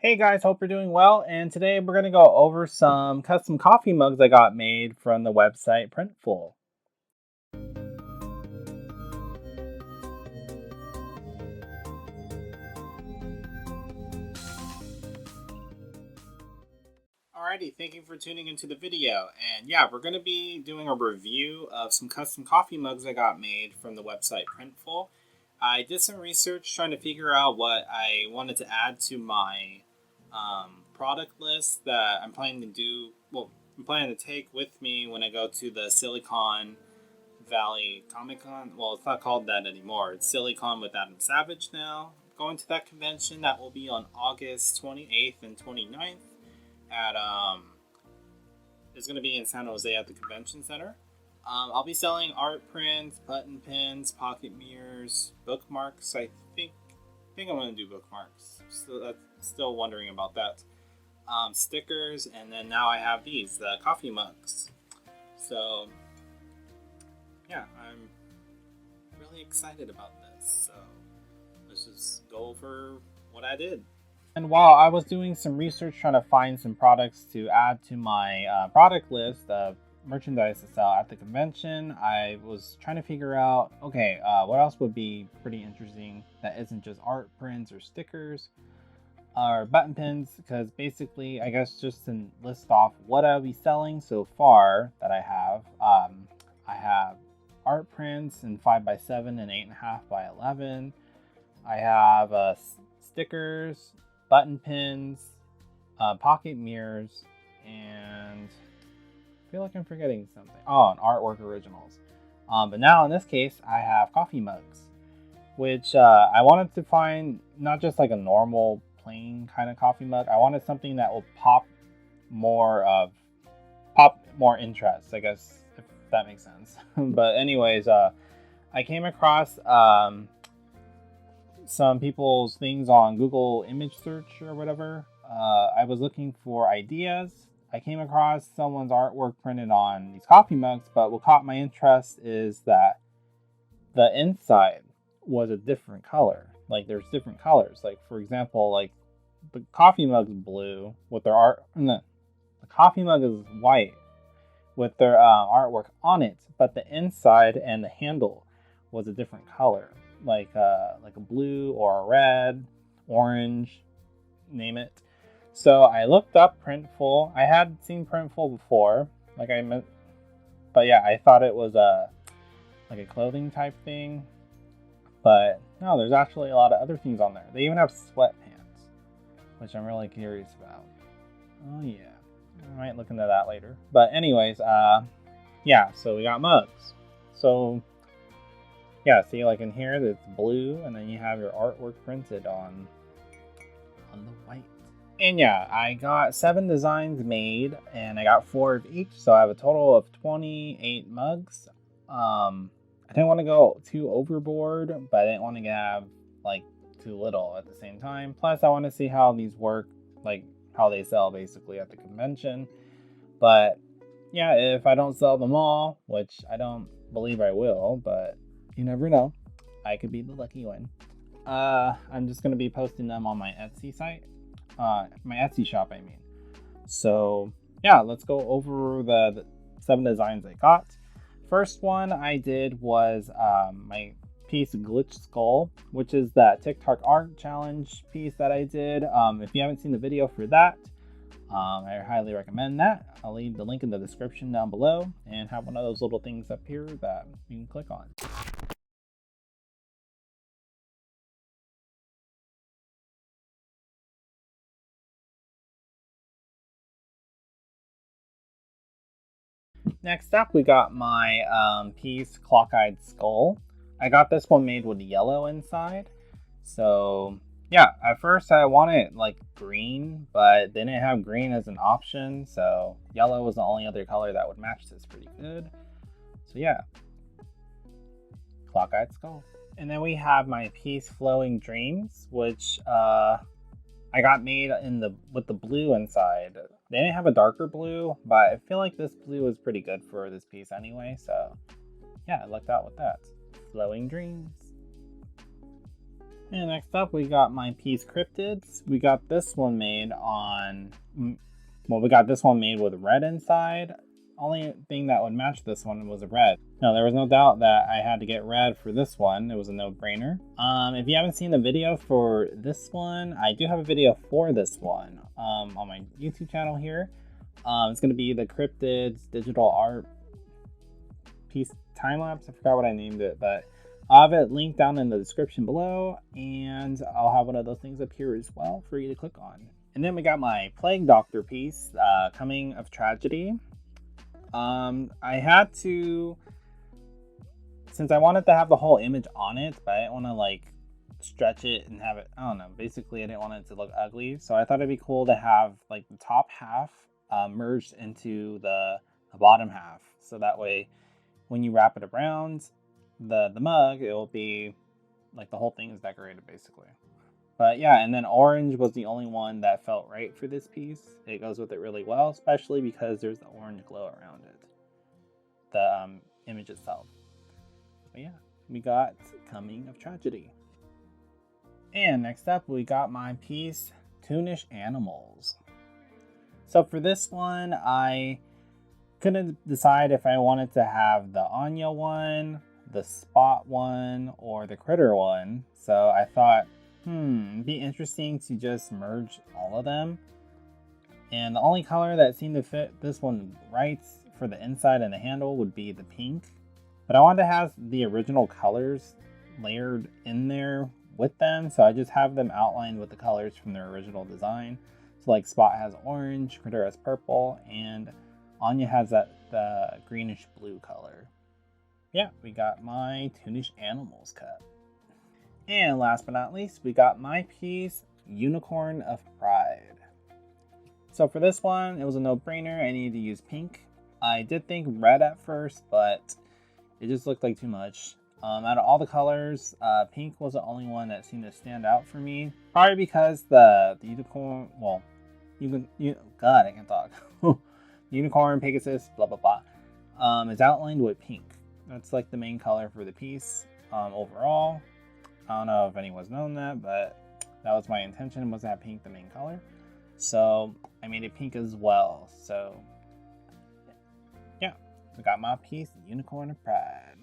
Hey guys, hope you're doing well. And today we're going to go over some custom coffee mugs I got made from the website Printful. Alrighty, thank you for tuning into the video. And yeah, we're going to be doing a review of some custom coffee mugs I got made from the website Printful. I did some research trying to figure out what I wanted to add to my product list that I'm planning to do. Well, I'm planning to take with me when I go to the Silicon Valley Comic Con. Well, it's not called that anymore. It's Silicon with Adam Savage now. Going to that convention that will be on August 28th and 29th at it's going to be in San Jose at the convention center. I'll be selling art prints, button pins, pocket mirrors, bookmarks. I think I'm going to do bookmarks. So that's still wondering about that. Stickers, and then now I have these, the coffee mugs. So yeah, I'm really excited about this. So let's just go over what I did. And while I was doing some research trying to find some products to add to my product list of merchandise to sell at the convention, I was trying to figure out, okay, what else would be pretty interesting that isn't just art prints or stickers or button pins, because basically, I guess just to list off what I'll be selling so far that I have art prints in 5x7 and 8.5x11. I have stickers, button pins, pocket mirrors, and I feel like I'm forgetting something. Oh, and artwork originals. But now in this case, I have coffee mugs, which I wanted to find not just like a normal plain kind of coffee mug. I wanted something that will pop more interest, I guess, if that makes sense. But anyways, I came across some people's things on Google image search or whatever. I was looking for ideas. I came across someone's artwork printed on these coffee mugs, but what caught my interest is that the inside was a different color. Like there's different colors. Like for example, like the coffee mug is blue with their art. No, the coffee mug is white with their artwork on it, but the inside and the handle was a different color, like a blue or a red, orange, name it. So I looked up Printful. I had seen Printful before, but yeah, I thought it was like a clothing type thing. But no, there's actually a lot of other things on there. They even have sweatpants, which I'm really curious about. Oh yeah, I might look into that later. But anyways, yeah, so we got mugs. So yeah, see, like in here, it's blue, and then you have your artwork printed on the white. And yeah, I got 7 designs made, and I got 4 of each, so I have a total of 28 mugs. I didn't want to go too overboard, but I didn't want to have like too little at the same time. Plus, I want to see how these work, like how they sell basically at the convention. But yeah, if I don't sell them all, which I don't believe I will, but you never know, I could be the lucky one. I'm just gonna be posting them on my Etsy site, my Etsy shop, I mean. So yeah, let's go over the 7 designs I got. First one I did was my piece Glitch Skull, which is that TikTok art challenge piece that I did. If you haven't seen the video for that, I highly recommend that. I'll leave the link in the description down below and have one of those little things up here that you can click on. Next up, we got my piece Clock-Eyed Skull. I got this one made with yellow inside. So yeah, at first I wanted like green, but they didn't have green as an option, so yellow was the only other color that would match this pretty good. So yeah, Clock-Eyed Skull. And then we have my piece Flowing Dreams, which I got made with the blue inside. They didn't have a darker blue, but I feel like this blue is pretty good for this piece anyway, so yeah, I lucked out with that. Flowing Dreams. And next up, we got my piece Cryptids. We got this one made on, well, we got this one made with red inside. Only thing that would match this one was a red. No, there was no doubt that I had to get red for this one. It was a no-brainer. If you haven't seen the video for this one, I do have a video for this one on my YouTube channel here. It's going to be the Cryptids digital art piece time-lapse. I forgot what I named it, but I'll have it linked down in the description below, and I'll have one of those things up here as well for you to click on. And then we got my Plague Doctor piece, Coming of Tragedy. I had to, since I wanted to have the whole image on it, but I didn't want to like stretch it and have it, I don't know, basically I didn't want it to look ugly. So I thought it'd be cool to have like the top half merged into the bottom half. So that way when you wrap it around the mug, it'll be like the whole thing is decorated basically. But yeah, and then orange was the only one that felt right for this piece. It goes with it really well, especially because there's the orange glow around it, the image itself. But yeah, we got Coming of Tragedy. And next up, we got my piece Toonish Animals. So for this one, I couldn't decide if I wanted to have the Anya one, the Spot one, or the Critter one. So I thought, it'd be interesting to just merge all of them. And the only color that seemed to fit this one right for the inside and the handle would be the pink. But I wanted to have the original colors layered in there with them, so I just have them outlined with the colors from their original design. So like Spot has orange, Critter has purple, and Anya has the greenish blue color. Yeah, we got my Toonish Animals cut. And last but not least, we got my piece, Unicorn of Pride. So for this one, it was a no-brainer. I needed to use pink. I did think red at first, but it just looked like too much. Out of all the colors, pink was the only one that seemed to stand out for me. Probably because the unicorn, well, God, I can't talk. Unicorn, Pegasus, blah, blah, blah, is outlined with pink. That's like the main color for the piece overall. I don't know if anyone's known that, but that was my intention, was to have pink the main color. So I made it pink as well. So yeah, I got my piece, Unicorn of Pride.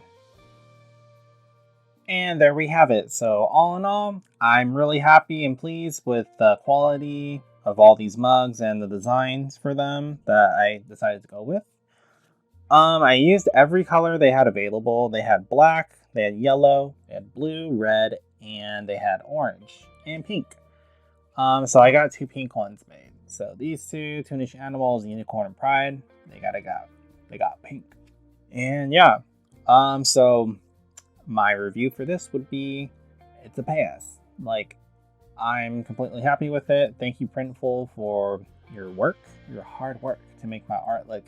And there we have it. So all in all, I'm really happy and pleased with the quality of all these mugs and the designs for them that I decided to go with. I used every color they had available. They had black, they had yellow, they had blue, red, and they had orange and pink. So I got 2 pink ones made. So these two, Toonish Animals and Unicorn and Pride, they got pink. And yeah, so my review for this would be, it's a pass. Like, I'm completely happy with it. Thank you, Printful, for your work, your hard work to make my art look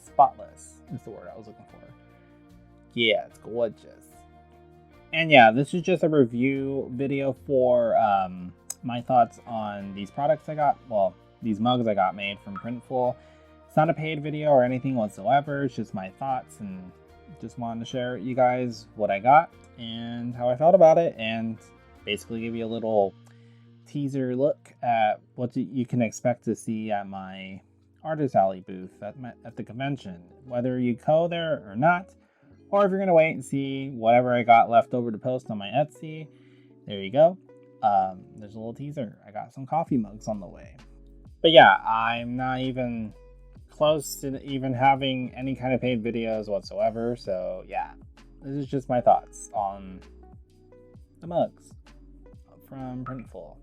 spotless is the word I was looking for. Yeah, it's gorgeous. And yeah, this is just a review video for my thoughts on these products I got. Well, these mugs I got made from Printful. It's not a paid video or anything whatsoever. It's just my thoughts, and just wanted to share with you guys what I got and how I felt about it, and basically give you a little teaser look at what you can expect to see at my Artist Alley booth at the convention. Whether you go there or not, or if you're going to wait and see whatever I got left over to post on my Etsy, there you go. There's a little teaser. I got some coffee mugs on the way. But yeah, I'm not even close to even having any kind of paid videos whatsoever. So yeah, this is just my thoughts on the mugs from Printful.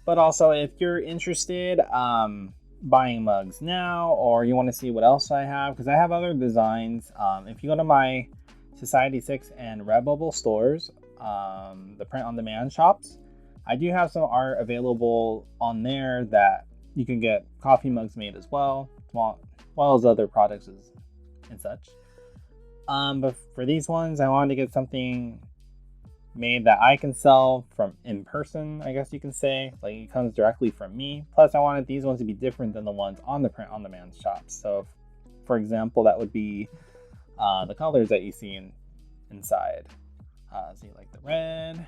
But also, if you're interested buying mugs now, or you want to see what else I have, because I have other designs, if you go to my Society 6 and Redbubble stores, the print on demand shops, I do have some art available on there that you can get coffee mugs made as well as other products and such. But for these ones, I wanted to get something made that I can sell from in person, I guess you can say. Like, it comes directly from me. Plus, I wanted these ones to be different than the ones on the print on demand shops. So, for example, that would be the colors that you see inside. So you like the red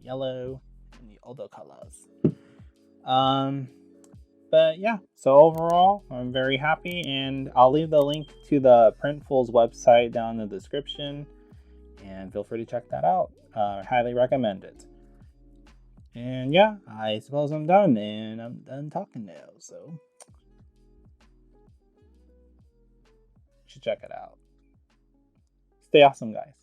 yellow and the other colors. But yeah, so overall, I'm very happy, and I'll leave the link to the Printful's website down in the description, and feel free to check that out. I highly recommend it. And yeah, I suppose I'm done, and I'm done talking now, so you should check it out. Stay awesome, guys.